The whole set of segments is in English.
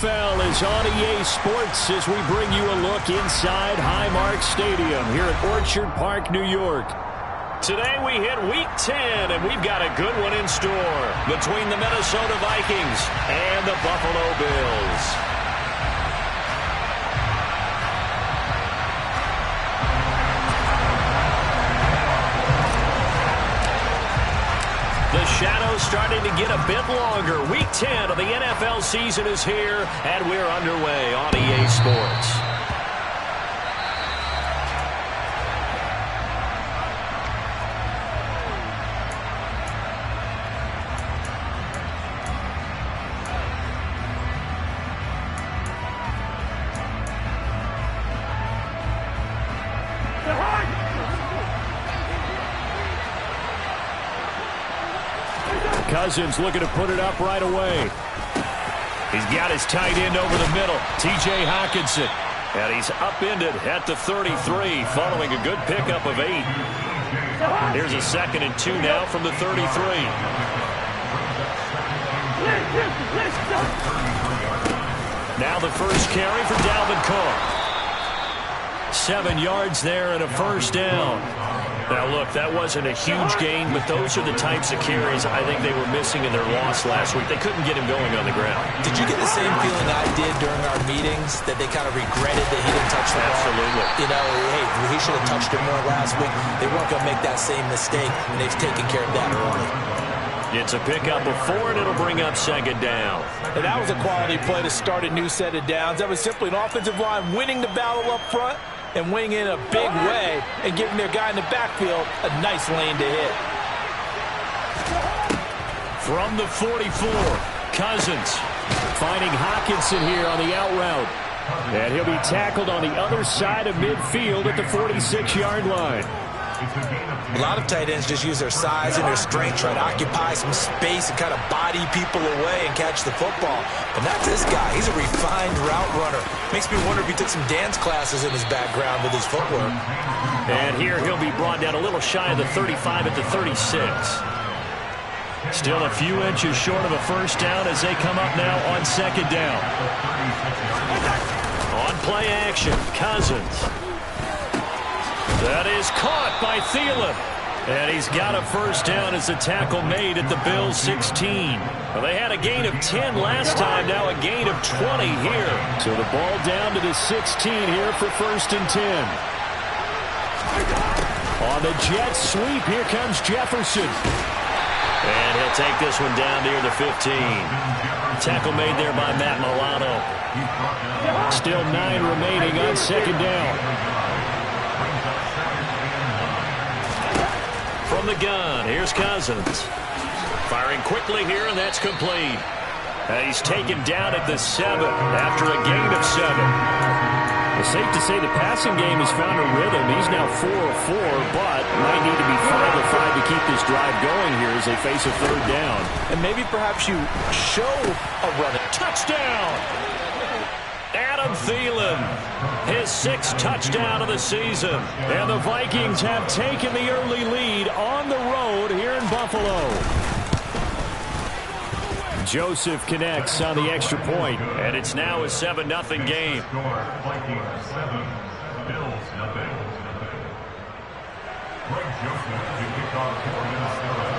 NFL is on EA Sports as we bring you a look inside Highmark Stadium here at Orchard Park, New York. Today we hit Week 10, and we've got a good one in store between the Minnesota Vikings and the Buffalo Bills. The shadow's starting to get a bit longer. Week 10 of the NFL season is here, and we're underway on EA Sports. Cousins looking to put it up right away. He's got his tight end over the middle, T.J. Hockenson. And he's upended at the 33 following a good pickup of 8. Here's a 2nd and 2 now from the 33. Now the first carry for Dalvin Cook. 7 yards there and a first down. Now, look, that wasn't a huge gain, but those are the types of carries I think they were missing in their loss last week. They couldn't get him going on the ground. Did you get the same feeling I did during our meetings, that they kind of regretted that he didn't touch the ball? Absolutely. You know, hey, he should have touched it more last week. They weren't going to make that same mistake, and they've taken care of that early. It's a pickup of 4, and it'll bring up 2nd down. And that was a quality play to start a new set of downs. That was simply an offensive line winning the battle up front and winning in a big way and giving their guy in the backfield a nice lane to hit. From the 44, Cousins finding Hockenson here on the out route. And he'll be tackled on the other side of midfield at the 46-yard line. A lot of tight ends just use their size and their strength, try to occupy some space and kind of body people away and catch the football. But not this guy. He's a refined route runner. Makes me wonder if he took some dance classes in his background with his footwork. And here he'll be brought down a little shy of the 35 at the 36. Still a few inches short of a first down as they come up now on 2nd down. On play action, Cousins. That is caught by Thielen. And he's got a first down as the tackle made at the Bills' 16. Well, they had a gain of 10 last time, now a gain of 20 here. So the ball down to the 16 here for 1st and 10. On the jet sweep, here comes Jefferson. And he'll take this one down near the 15. Tackle made there by Matt Milano. Still 9 remaining on 2nd down. From the gun, here's Cousins. Firing quickly here, and that's complete. And he's taken down at the 7 after a gain of 7. It's safe to say the passing game has found a rhythm. He's now 4 of 4, but might need to be 5 of 5 to keep this drive going here as they face a 3rd down. And maybe perhaps you show a run. Touchdown! Adam Thielen, his 6th touchdown of the season. And the Vikings have taken the early lead on the road here in Buffalo. Joseph connects on the extra point, and it's now a 7-0 game. Vikings 7, Bills 0. Greg Joseph to kick off for Minnesota.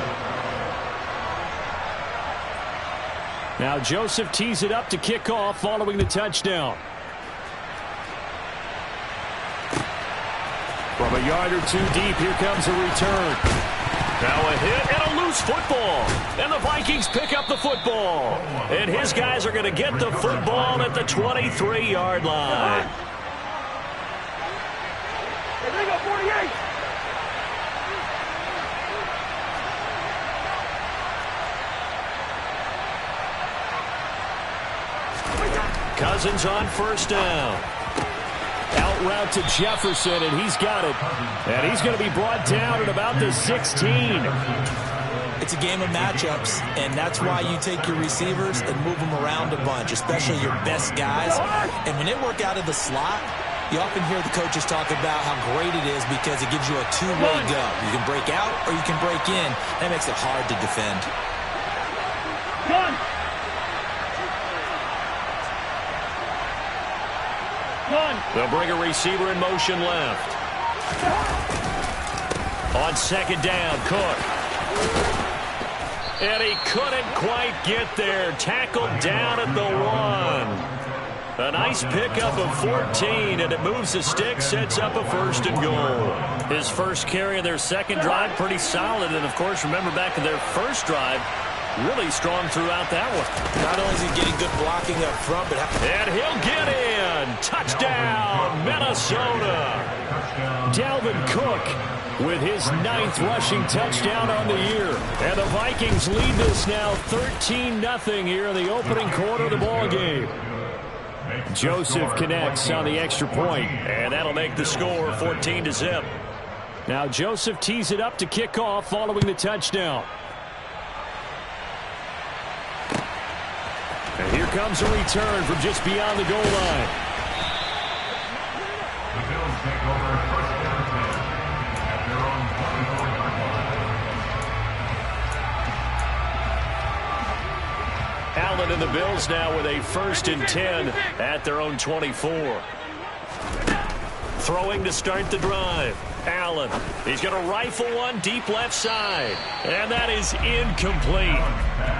Now Joseph tees it up to kick off following the touchdown. From a yard or 2 deep, here comes a return. Now a hit and a loose football. And the Vikings pick up the football. And his guys are going to get the football at the 23-yard line. Here they go, 48. Cousins on 1st down. Out route to Jefferson, and he's got it. And he's going to be brought down at about the 16. It's a game of matchups, and that's why you take your receivers and move them around a bunch, especially your best guys. And when they work out of the slot, you often hear the coaches talk about how great it is because it gives you a two-way go. You can break out or you can break in. That makes it hard to defend. They'll bring a receiver in motion left. On second down, Cook. And he couldn't quite get there. Tackled down at the 1. A nice pickup of 14, and it moves the stick, sets up a 1st and goal. His first carry of their second drive, pretty solid. And, of course, remember back to their first drive, really strong throughout that one. Not only is he getting good blocking up front, but... And he'll get in. Touchdown, Minnesota. Dalvin Cook with his 9th rushing touchdown on the year. And the Vikings lead this now 13-0 here in the opening quarter of the ball game. Joseph connects on the extra point, and that'll make the score 14-0. Now Joseph tees it up to kick off following the touchdown. And here comes a return from just beyond the goal line. The Bills take over 1st and 10 at their own 24-yard line. Allen and the Bills now with a 1st and 10 at their own 24. Throwing to start the drive. Allen, he's going to rifle one deep left side. And that is incomplete.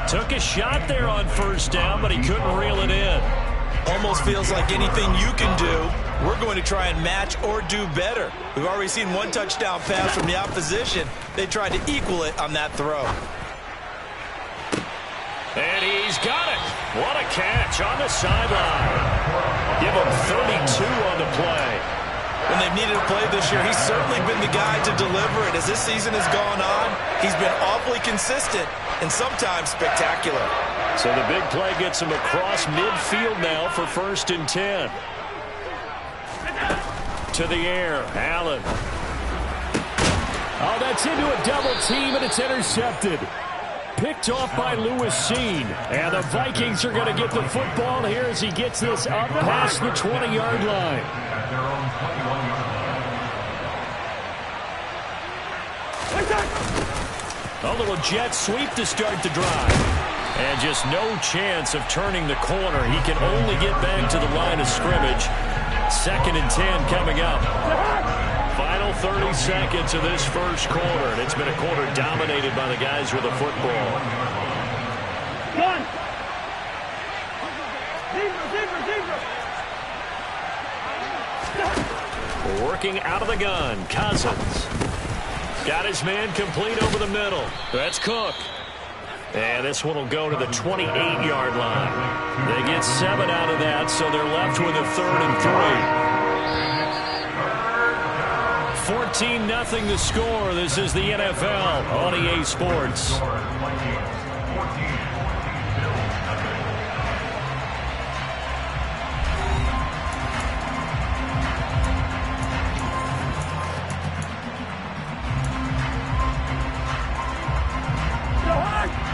Took a shot there on 1st down, but he couldn't reel it in. Almost feels like anything you can do, we're going to try and match or do better. We've already seen one touchdown pass from the opposition. They tried to equal it on that throw. And he's got it. What a catch on the sideline. Give him 32 on the play. When they've needed a play this year, he's certainly been the guy to deliver it. As this season has gone on, he's been awfully consistent and sometimes spectacular. So the big play gets him across midfield now for 1st and 10. To the air, Allen. Oh, that's into a double team, and it's intercepted. Picked off by Lewis Seen. And the Vikings are going to get the football here as he gets this up past the 20-yard line. At their own 21-yard line. A little jet sweep to start the drive. And just no chance of turning the corner. He can only get back to the line of scrimmage. 2nd and 10 coming up. Final 30 seconds of this first quarter. And it's been a quarter dominated by the guys with the football. Working out of the gun, Cousins. Got his man complete over the middle. That's Cook. And this one will go to the 28-yard line. They get 7 out of that, so they're left with a 3rd and 3. 14-0 the score. This is the NFL on EA Sports.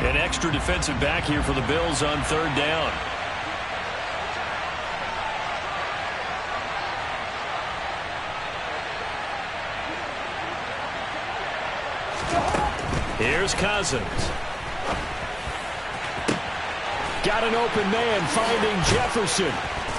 An extra defensive back here for the Bills on 3rd down. Here's Cousins. Got an open man finding Jefferson.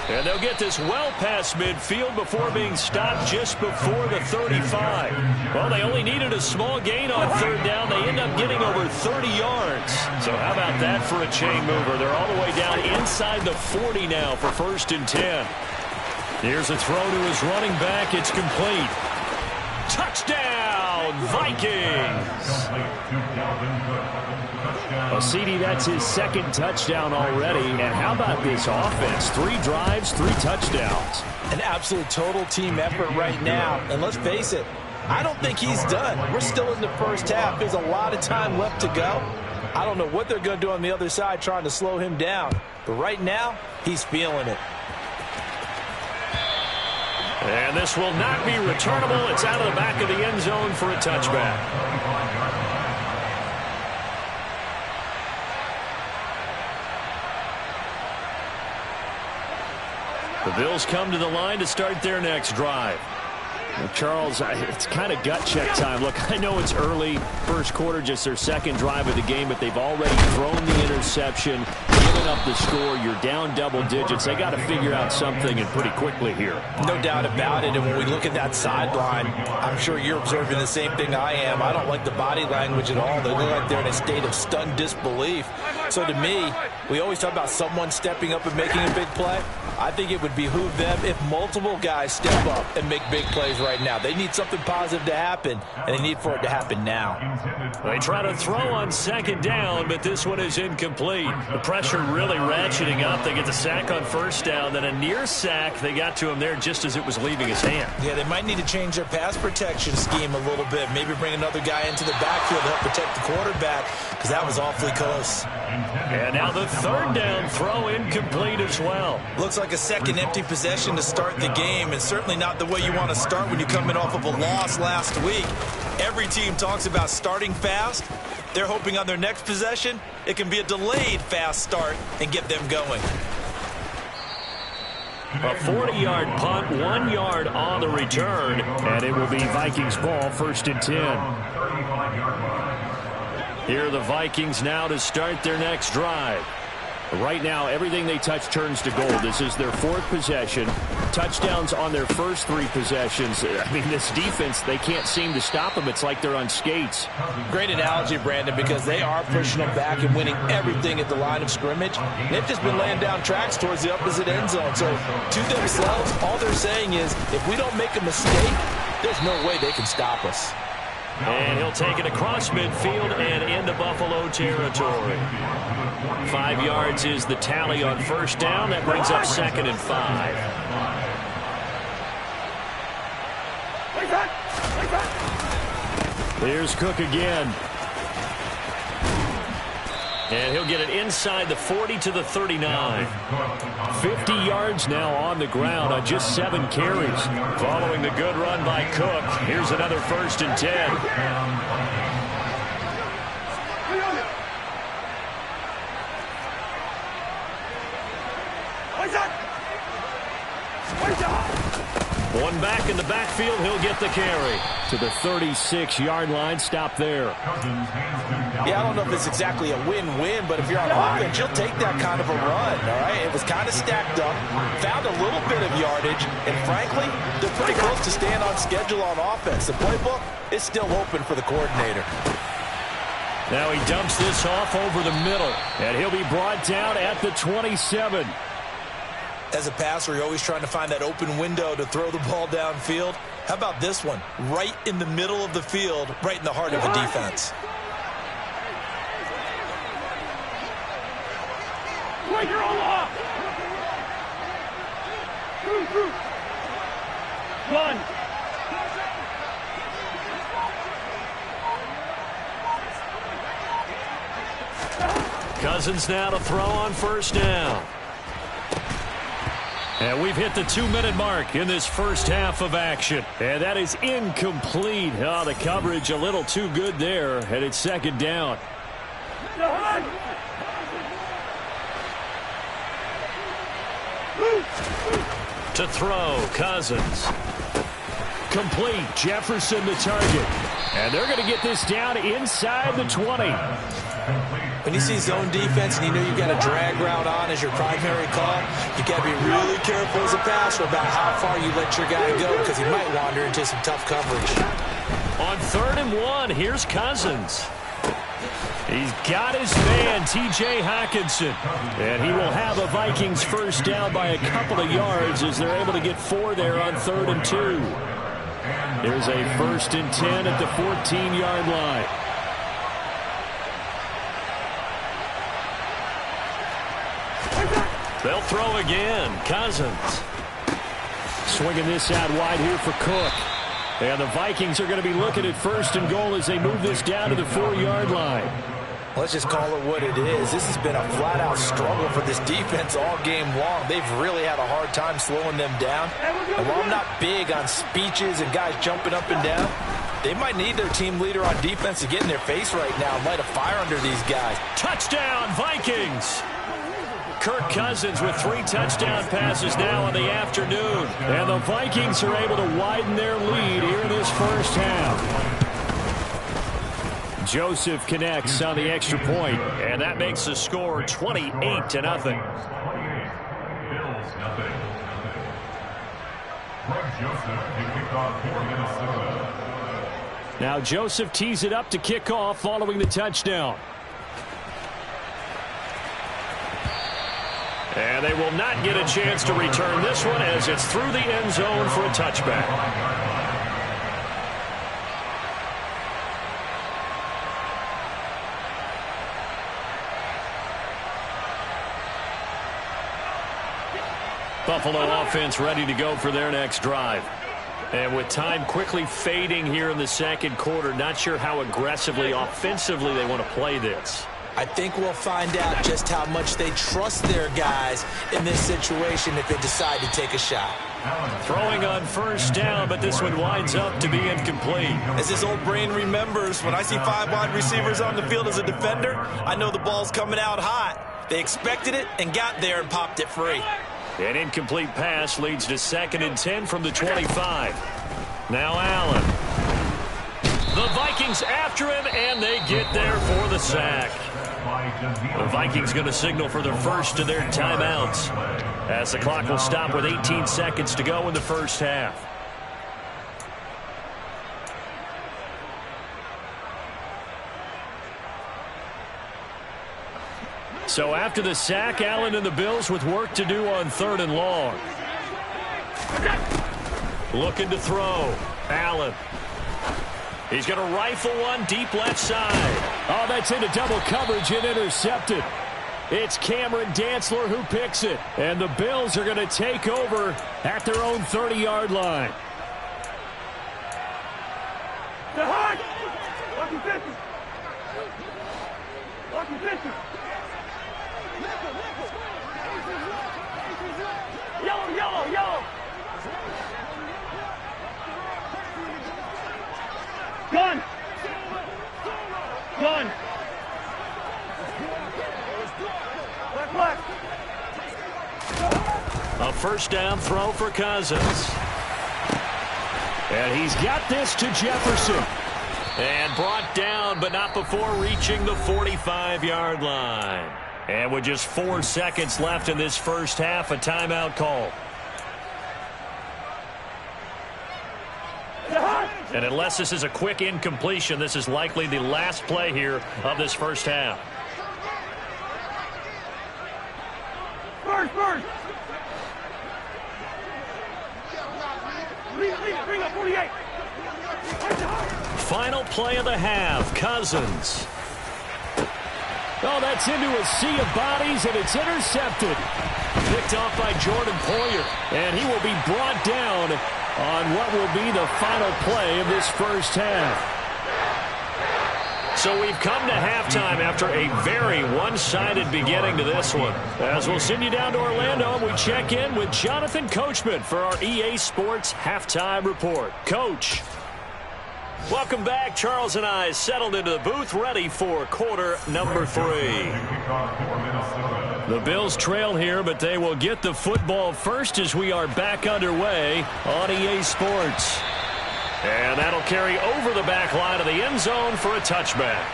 And they'll get this well past midfield before being stopped just before the 35. Well, they only needed a small gain on 3rd down. They end up getting over 30 yards. So how about that for a chain mover? They're all the way down inside the 40 now for 1st and 10. Here's a throw to his running back. It's complete. Touchdown, Vikings. Well, CD, that's his 2nd touchdown already. And how about this offense? 3 drives, 3 touchdowns. An absolute total team effort right now. And let's face it, I don't think he's done. We're still in the first half. There's a lot of time left to go. I don't know what they're going to do on the other side trying to slow him down. But right now, he's feeling it. And this will not be returnable. It's out of the back of the end zone for a touchback. The Bills come to the line to start their next drive. Well, Charles, it's kind of gut check time. Look, I know it's early, first quarter, just their 2nd drive of the game, but they've already thrown the interception, given open up the score. You're down double digits. They got to figure out something, and pretty quickly here. No doubt about it. And when we look at that sideline, I'm sure you're observing the same thing I am. I don't like the body language at all. They look like they're in a state of stunned disbelief. So to me, we always talk about someone stepping up and making a big play. I think it would behoove them if multiple guys step up and make big plays right now. They need something positive to happen, and they need for it to happen now. They try to throw on second down, but this one is incomplete. The pressure really ratcheting up. They get the sack on first down, then a near sack. They got to him there just as it was leaving his hand. Yeah, they might need to change their pass protection scheme a little bit. Maybe bring another guy into the backfield to help protect the quarterback, because that was awfully close. And now the third down throw incomplete as well. Looks like a second empty possession to start the game, and certainly not the way you want to start when you're coming off of a loss last week. Every team talks about starting fast. They're hoping on their next possession, it can be a delayed fast start and get them going. A 40-yard punt, 1 yard on the return, and it will be Vikings ball, 1st and 10. Here are the Vikings now to start their next drive. Right now, everything they touch turns to gold. This is their 4th possession. Touchdowns on their first 3 possessions. I mean, this defense, they can't seem to stop them. It's like they're on skates. Great analogy, Brandon, because they are pushing them back and winning everything at the line of scrimmage. They've just been laying down tracks towards the opposite end zone. So to themselves, all they're saying is, if we don't make a mistake, there's no way they can stop us. And he'll take it across midfield and into Buffalo territory. 5 yards is the tally on first down. That brings up 2nd and 5. Here's Cook again. And he'll get it inside the 40 to the 39. 50 yards now on the ground on just 7 carries. Following the good run by Cook, here's another 1st and 10. One back in the backfield, he'll get the carry to the 36-yard line. Stop there. Yeah, I don't know if it's exactly a win-win, but if you're on offense, you'll take that kind of a run, all right? It was kind of stacked up, found a little bit of yardage, and frankly, they're pretty close to staying on schedule on offense. The playbook is still open for the coordinator. Now he dumps this off over the middle, and he'll be brought down at the 27. As a passer, you're always trying to find that open window to throw the ball downfield. How about this one? Right in the middle of the field, right in the heart of a defense. Wait, you're all off! Run! Cousins now to throw on first down. And we've hit the 2-minute mark in this first half of action. And that is incomplete. Oh, the coverage a little too good there. And it's 2nd down. To throw, Cousins. Complete, Jefferson the target. And they're going to get this down inside the 20. When you see zone defense and you know you've got a drag route on as your primary call, you got to be really careful as a passer about how far you let your guy go, because he might wander into some tough coverage. On 3rd and 1, here's Cousins. He's got his man, T.J. Hockenson. And he will have a Vikings first down by a couple of yards as they're able to get 4 there on 3rd and 2. There's a 1st and 10 at the 14-yard line. They'll throw again. Cousins. Swinging this out wide here for Cook. And the Vikings are going to be looking at 1st and goal as they move this down to the 4-yard line. Let's just call it what it is. This has been a flat-out struggle for this defense all game long. They've really had a hard time slowing them down. And while I'm not big on speeches and guys jumping up and down, they might need their team leader on defense to get in their face right now and light a fire under these guys. Touchdown, Vikings! Kirk Cousins with 3 touchdown passes now in the afternoon. And the Vikings are able to widen their lead here in this first half. Joseph connects on the extra point, and that makes the score 28-0. Bills, nothing. Greg Joseph to kick off for Minnesota. Now Joseph tees it up to kick off following the touchdown. And they will not get a chance to return this one as it's through the end zone for a touchback. Buffalo offense ready to go for their next drive. And with time quickly fading here in the second quarter, not sure how aggressively, offensively they want to play this. I think we'll find out just how much they trust their guys in this situation if they decide to take a shot. Throwing on first down, but this one winds up to be incomplete. As his old brain remembers, when I see 5 wide receivers on the field as a defender, I know the ball's coming out hot. They expected it and got there and popped it free. An incomplete pass leads to 2nd and 10 from the 25. Now Allen. The Vikings after him, and they get there for the sack. The Vikings going to signal for their first of their timeouts, as the clock will stop with 18 seconds to go in the first half. So after the sack, Allen and the Bills with work to do on 3rd and long. Looking to throw. Allen. He's going to rifle one deep left side. Oh, that's into double coverage and intercepted. It's Cameron Dantzler who picks it. And the Bills are going to take over at their own 30-yard line. The hard! Lucky 50! Lucky 50! Yellow, yellow, yellow! Gun! Gun! Left, left! A first down throw for Cousins. And he's got this to Jefferson. And brought down, but not before reaching the 45-yard line. And with just 4 seconds left in this first half, a timeout call. And unless this is a quick incompletion, this is likely the last play here of this first half. First! Bring up 48! Final play of the half, Cousins. Oh, that's into a sea of bodies, and it's intercepted. Picked off by Jordan Poyer, and he will be brought down on what will be the final play of this first half. So we've come to halftime after a very one-sided beginning to this one. As we'll send you down to Orlando, and we check in with Jonathan Coachman for our EA Sports Halftime Report. Coach. Welcome back. Charles and I settled into the booth, ready for quarter number 3. The Bills trail here, but they will get the football first as we are back underway on EA Sports. And that'll carry over the back line of the end zone for a touchback.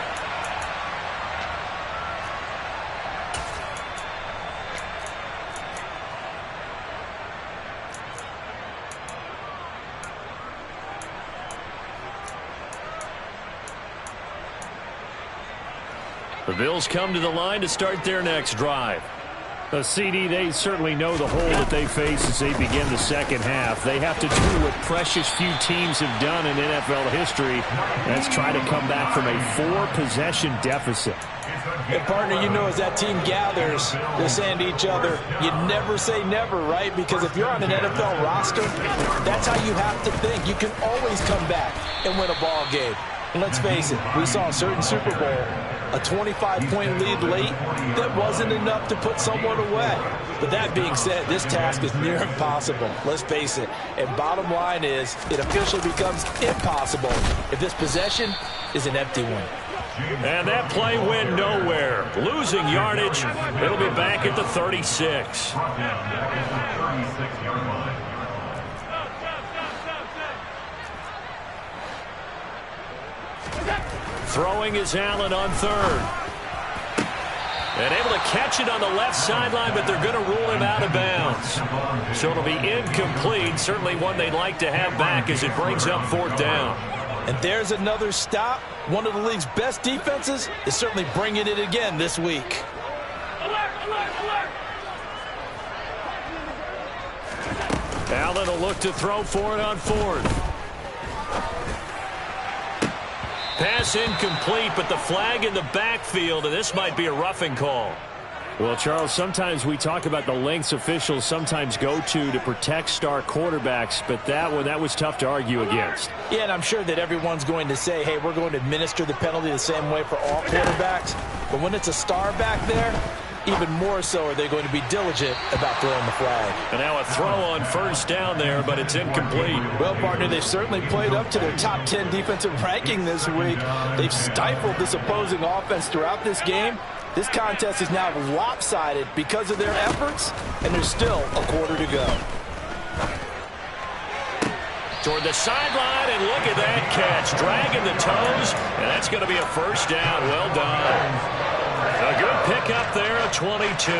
The Bills come to the line to start their next drive. CD, they certainly know the hole that they face as they begin the second half. They have to do what precious few teams have done in NFL history. That's try to come back from a 4-possession deficit. And partner, you know, as that team gathers, they're saying to each other, you never say never, right? Because if you're on an NFL roster, that's how you have to think. You can always come back and win a ball game. And let's face it, we saw a certain Super Bowl, a 25-point lead late, that wasn't enough to put someone away. But that being said, this task is near impossible. Let's face it. And bottom line is, it officially becomes impossible if this possession is an empty one. And that play went nowhere. Losing yardage. It'll be back at the 36. Throwing is Allen on third. And able to catch it on the left sideline, but they're going to rule him out of bounds. So it'll be incomplete. Certainly one they'd like to have back as it brings up fourth down. And there's another stop. One of the league's best defenses is certainly bringing it again this week. Alert, alert, alert. Allen will look to throw for it on fourth. Pass incomplete, but the flag in the backfield, and this might be a roughing call. Well, Charles, sometimes we talk about the lengths officials sometimes go to protect star quarterbacks, but that was tough to argue against. Yeah, and I'm sure that everyone's going to say, hey, we're going to administer the penalty the same way for all quarterbacks. But when it's a star back there, even more so are they going to be diligent about throwing the flag. And now a throw on first down there, but it's incomplete. Well, partner, they've certainly played up to their top 10 defensive ranking this week. They've stifled this opposing offense throughout this game. This contest is now lopsided because of their efforts, and there's still a quarter to go. Toward the sideline, and look at that catch. Dragging the toes, and that's going to be a first down. Well done. A good pickup there, a 22.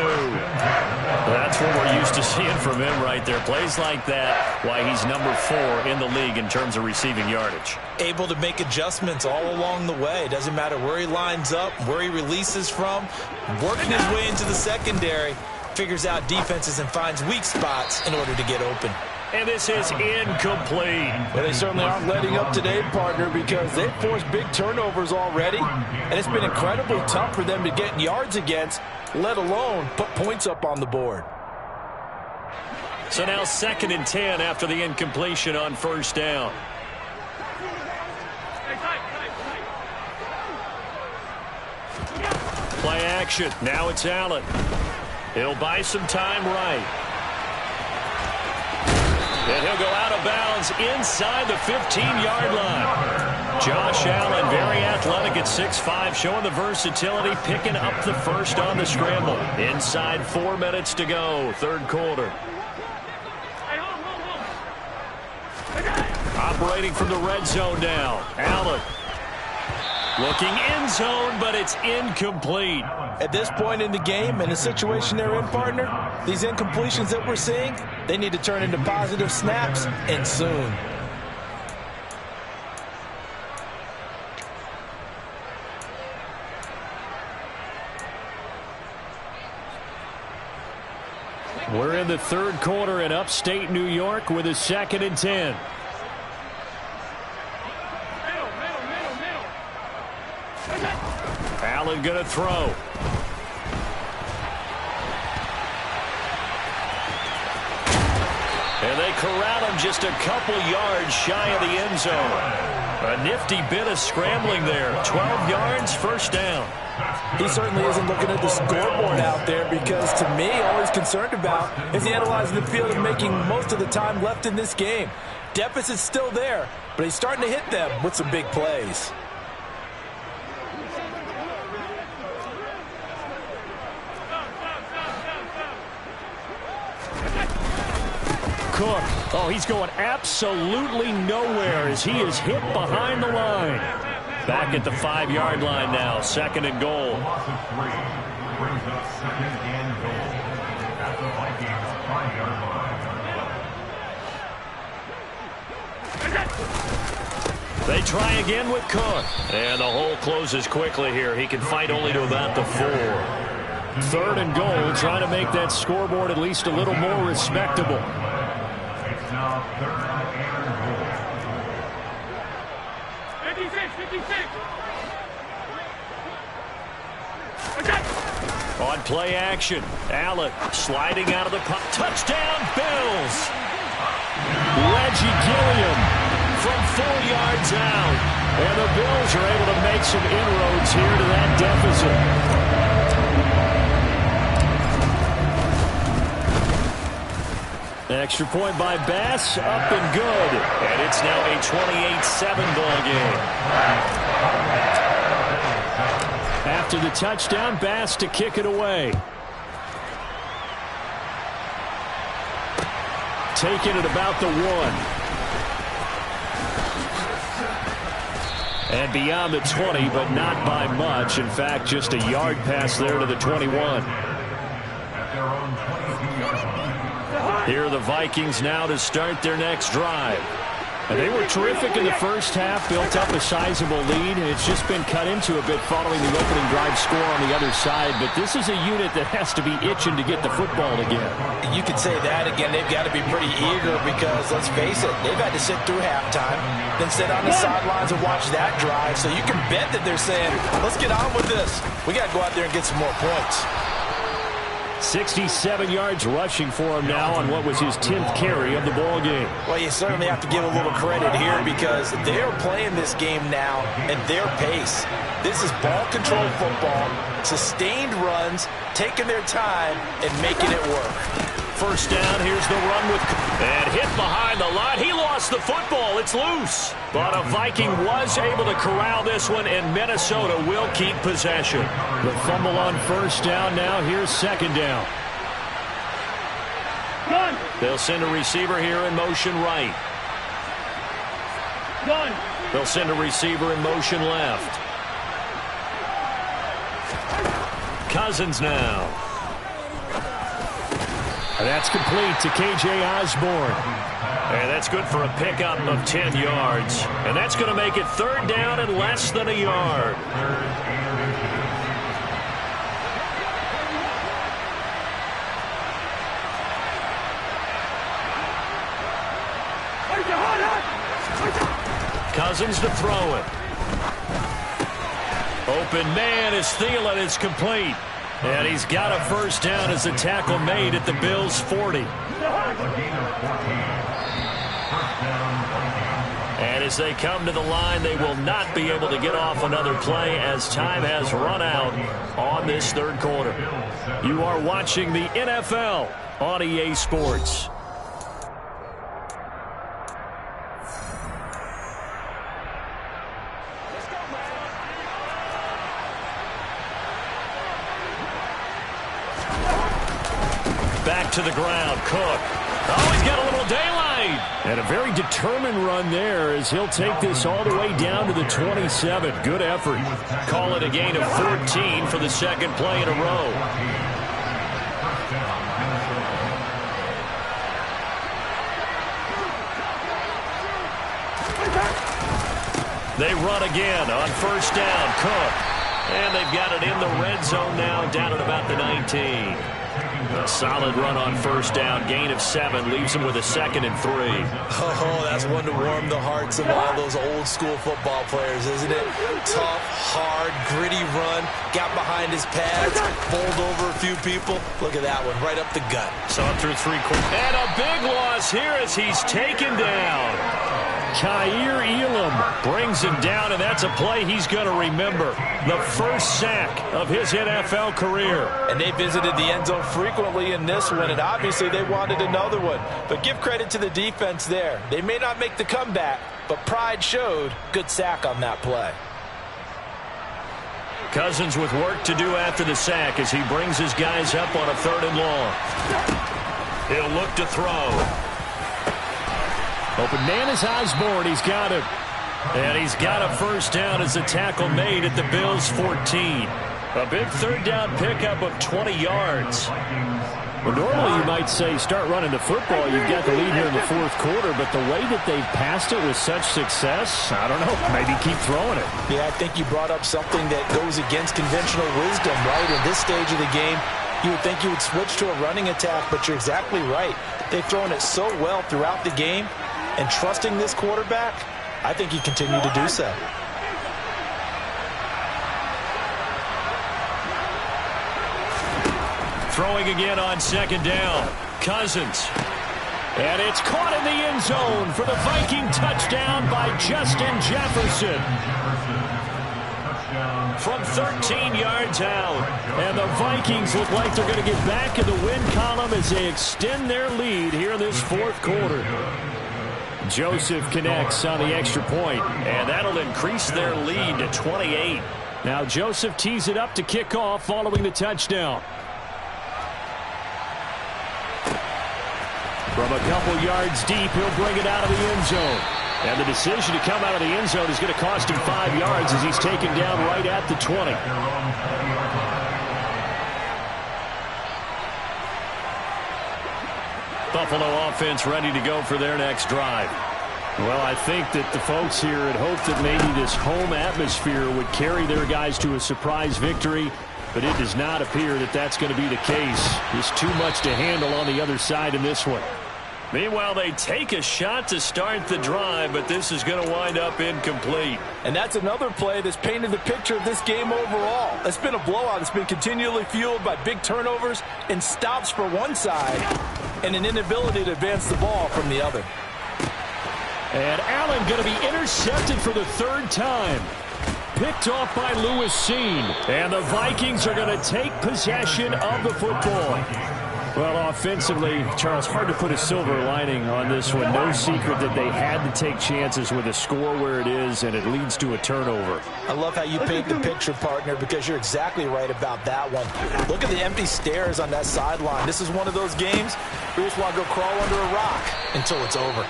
That's what we're used to seeing from him right there. Plays like that, why he's number 4 in the league in terms of receiving yardage. Able to make adjustments all along the way. Doesn't matter where he lines up, where he releases from. Working his way into the secondary, figures out defenses and finds weak spots in order to get open. And this is incomplete. Well, they certainly aren't letting up today, partner, because they've forced big turnovers already, and it's been incredibly tough for them to get yards against, let alone put points up on the board. So now 2nd and 10 after the incompletion on first down. Play action. Now it's Allen. He'll buy some time right. And he'll go out of bounds inside the 15-yard line. Josh Allen, very athletic at 6'5", showing the versatility, picking up the first on the scramble. Inside 4 minutes to go, third quarter. Operating from the red zone now. Allen looking end zone, but it's incomplete. At this point in the game, in the situation they're in, partner, these incompletions that we're seeing, they need to turn into positive snaps, and soon. We're in the third quarter in upstate New York with a 2nd and 10. Allen going to throw. And they corral him just a couple yards shy of the end zone. A nifty bit of scrambling there. 12 yards, first down. He certainly isn't looking at the scoreboard out there because, to me, all he's concerned about is analyzing the field and making most of the time left in this game. Deficit's still there, but he's starting to hit them with some big plays. Cook. Oh, he's going absolutely nowhere as he is hit behind the line. Back at the 5-yard line now, 2nd and goal. Loss of 3 brings up 2nd and goal at the Vikings 5-yard line. They try again with Cook. And the hole closes quickly here. He can fight only to about the 4. 3rd and goal, trying to make that scoreboard at least a little more respectable. It's now 3rd and goal. 56. On play action, Allen sliding out of the pocket. Touchdown, Bills! Reggie Gilliam from 4 yards out. And the Bills are able to make some inroads here to that deficit. Extra point by Bass, up and good. And it's now a 28-7 ball game. After the touchdown, Bass to kick it away. Taking it about the 1. And beyond the 20, but not by much. In fact, just a yard pass there to the 21. Here are the Vikings now to start their next drive. And they were terrific in the first half, built up a sizable lead, and it's just been cut into a bit following the opening drive score on the other side. But this is a unit that has to be itching to get the football again. You could say that again. They've got to be pretty eager because, let's face it, they've had to sit through halftime, then sit on the sidelines and watch that drive. So you can bet that they're saying, let's get on with this. We got to go out there and get some more points. 67 yards rushing for him now on what was his 10th carry of the ball game. Well, you certainly have to give a little credit here because they're playing this game now at their pace. This is ball control football, sustained runs, taking their time and making it work. First down, here's the run with, and hit behind the line. He lost the football. It's loose. But a Viking was able to corral this one, and Minnesota will keep possession. The fumble on first down now. Here's second down. Gun. They'll send a receiver here in motion right. Gun. They'll send a receiver in motion left. Cousins now. And that's complete to K.J. Osborne. And that's good for a pickup of 10 yards. And that's going to make it third down and less than a yard. Cousins to throw it. Open man is Thielen. It's complete. And he's got a first down as the tackle made at the Bills' 40. And as they come to the line, they will not be able to get off another play as time has run out on this third quarter. You are watching the NFL on EA Sports. Back to the ground, Cook. Oh, he's got a little daylight. And a very determined run there as he'll take this all the way down to the 27. Good effort. Call it a gain of 14 for the second play in a row. They run again on first down, Cook. And they've got it in the red zone now, down at about the 19. A solid run on first down, gain of 7, leaves him with a 2nd and 3. Oh, that's one to warm the hearts of all those old school football players, isn't it? Tough, hard, gritty run, got behind his pads, bowled over a few people. Look at that one, right up the gut. Saw it through 3 quarters. And a big loss here as he's taken down. Kaiir Elam brings him down, and that's a play he's going to remember. The first sack of his NFL career. And they visited the end zone frequently in this one, and obviously they wanted another one. But give credit to the defense there. They may not make the comeback, but pride showed. Good sack on that play. Cousins with work to do after the sack as he brings his guys up on a 3rd and long. He'll look to throw. Open man is Osborne. He's got it. And he's got a first down as the tackle made at the Bills' 14. A big third down pickup of 20 yards. Well, normally you might say start running the football. You've got the lead here in the 4th quarter, but the way that they've passed it with such success, I don't know, maybe keep throwing it. Yeah, I think you brought up something that goes against conventional wisdom, right? In this stage of the game, you would think you would switch to a running attack, but you're exactly right. They've thrown it so well throughout the game. And trusting this quarterback, I think he continued to do so. Throwing again on 2nd down. Cousins. And it's caught in the end zone for the Viking touchdown by Justin Jefferson. From 13 yards out. And the Vikings look like they're going to get back in the win column as they extend their lead here in this 4th quarter. Joseph connects on the extra point, and that'll increase their lead to 28. Now Joseph tees it up to kick off following the touchdown. From a couple yards deep, he'll bring it out of the end zone. And the decision to come out of the end zone is going to cost him 5 yards as he's taken down right at the 20. Buffalo offense ready to go for their next drive. Well, I think that the folks here had hoped that maybe this home atmosphere would carry their guys to a surprise victory, but it does not appear that that's going to be the case. Just too much to handle on the other side in this one. Meanwhile, they take a shot to start the drive, but this is going to wind up incomplete. And that's another play that's painted the picture of this game overall. It's been a blowout. It's been continually fueled by big turnovers and stops for one side and an inability to advance the ball from the other. And Allen going to be intercepted for the third time. Picked off by Lewis Seen. And the Vikings are going to take possession of the football. Well, offensively, Charles, hard to put a silver lining on this one. No secret that they had to take chances with a score where it is, and it leads to a turnover. I love how you paint the picture, partner, because you're exactly right about that one. Look at the empty stares on that sideline. This is one of those games where you just want to go crawl under a rock until it's over.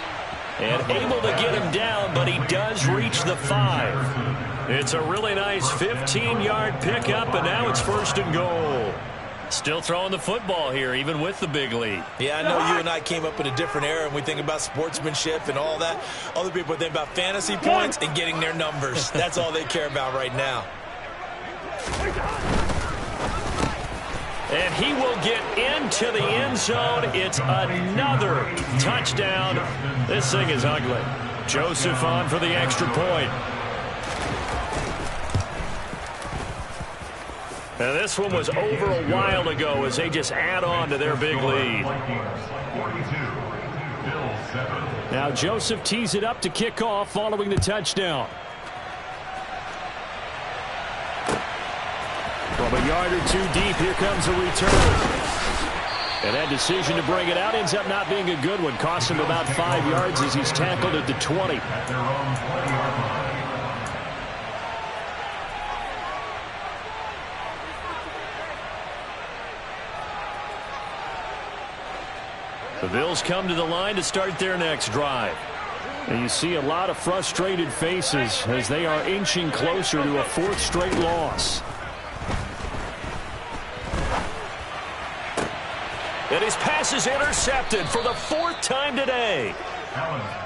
And able to get him down, but he does reach the 5. It's a really nice 15-yard pickup, and now it's 1st and goal. Still throwing the football here, even with the big lead. Yeah, I know you and I came up in a different era, and we think about sportsmanship and all that. Other people think about fantasy points and getting their numbers. That's all they care about right now. And he will get into the end zone. It's another touchdown. This thing is ugly. Joseph on for the extra point. And this one was over a while ago as they just add on to their big lead. Now Joseph tees it up to kick off following the touchdown. From a yard or two deep, here comes a return. And that decision to bring it out ends up not being a good one. Cost him about 5 yards as he's tackled at the 20. The Bills come to the line to start their next drive. And you see a lot of frustrated faces as they are inching closer to a 4th straight loss. And his pass is intercepted for the 4th time today.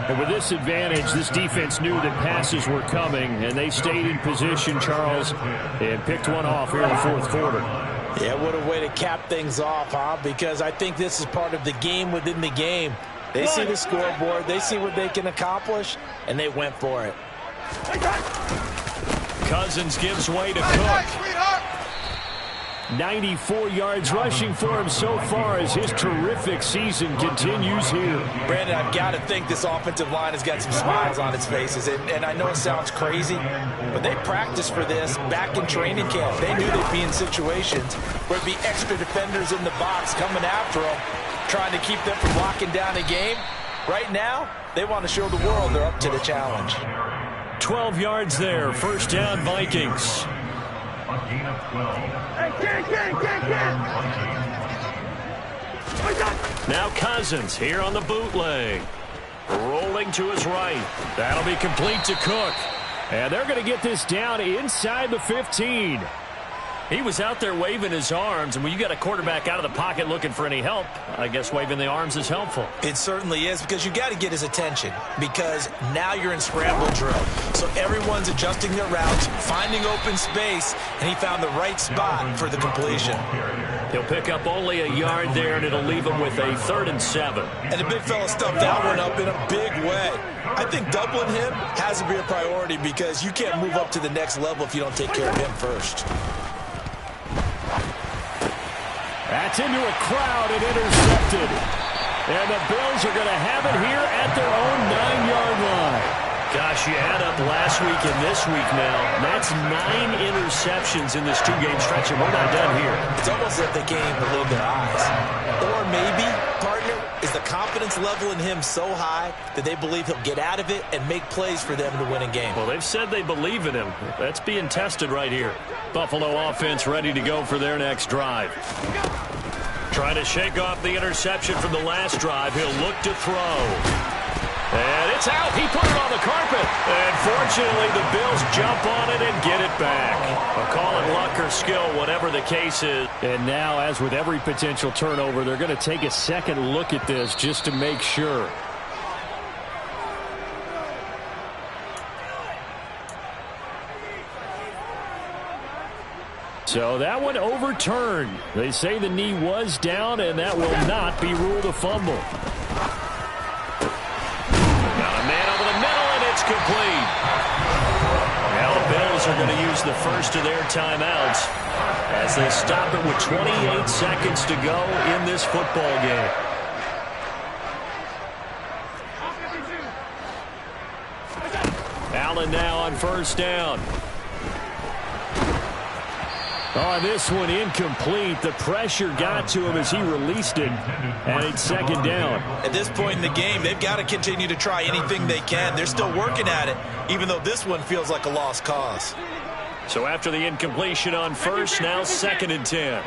And with this advantage, this defense knew that passes were coming, and they stayed in position, Charles, and picked one off here in the 4th quarter. Yeah, what a way to cap things off, huh? Because I think this is part of the game within the game. They see the scoreboard, they see what they can accomplish, and they went for it. Cousins gives way to Cook. 94 yards rushing for him so far as his terrific season continues here. Brandon, I've got to think this offensive line has got some smiles on its faces. And I know it sounds crazy, but they practiced for this back in training camp. They knew they'd be in situations where it'd be extra defenders in the box coming after them, trying to keep them from locking down a game. Right now, they want to show the world they're up to the challenge. 12 yards there. 1st down, Vikings. A gain of 12. Now Cousins here on the bootleg. Rolling to his right. That'll be complete to Cook. And they're going to get this down inside the 15. He was out there waving his arms, and when you got a quarterback out of the pocket looking for any help, I guess waving the arms is helpful. It certainly is, because you got to get his attention, because now you're in scramble drill. So everyone's adjusting their routes, finding open space, and he found the right spot for the completion. He'll pick up only a yard there, and it'll leave him with a 3rd and 7. And the big fella stuffed that one up in a big way. I think doubling him has to be a priority, because you can't move up to the next level if you don't take care of him first. That's into a crowd and intercepted. And the Bills are going to have it here at their own 9-yard line. Gosh, you add up last week and this week now. That's 9 interceptions in this 2-game stretch, and we're not done here. It's almost like they can't even believe their eyes. Or maybe, partner, is the confidence level in him so high that they believe he'll get out of it and make plays for them to win a game. Well, they've said they believe in him. That's being tested right here. Buffalo offense ready to go for their next drive. Trying to shake off the interception from the last drive. He'll look to throw. And it's It's out. He put it on the carpet. And fortunately, the Bills jump on it and get it back. I'll call it luck or skill, whatever the case is. And now, as with every potential turnover, they're going to take a second look at this just to make sure. So that one overturned. They say the knee was down, and that will not be ruled a fumble. Got a man over the middle, and it's complete. Now the Bills are going to use the first of their timeouts as they stop it with 28 seconds to go in this football game. Allen now on first down. Oh, this one incomplete. The pressure got to him as he released it, and it's second down. At this point in the game, they've got to continue to try anything they can. They're still working at it, even though this one feels like a lost cause. So after the incompletion on first, now second and 10.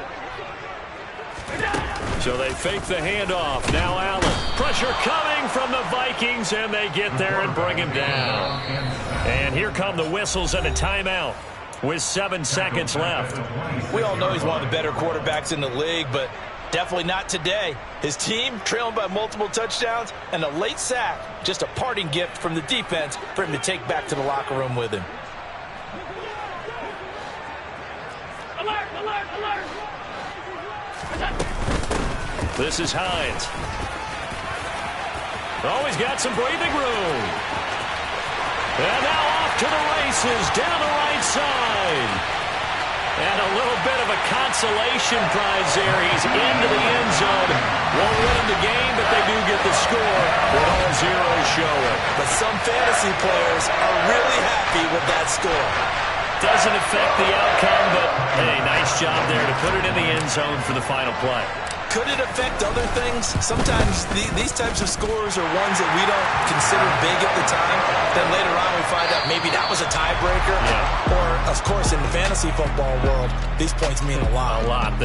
So they fake the handoff. Now Allen. Pressure coming from the Vikings, and they get there and bring him down. And here come the whistles and a timeout with 7 seconds left. We all know he's one of the better quarterbacks in the league, but definitely not today. His team trailing by multiple touchdowns and a late sack, just a parting gift from the defense for him to take back to the locker room with him. Alert, alert, alert. This is Hines. Oh, he's got some breathing room. And now off to the races down the right side. And a little bit of a consolation prize there. He's into the end zone. Won't win the game, but they do get the score with all zeros showing. But some fantasy players are really happy with that score. Doesn't affect the outcome, but hey, nice job there to put it in the end zone for the final play. Could it affect other things? Sometimes these types of scores are ones that we don't consider big at the time. Then later on we find out maybe that was a tiebreaker. Yeah. Or, of course, in the fantasy football world, these points mean a lot. A lot.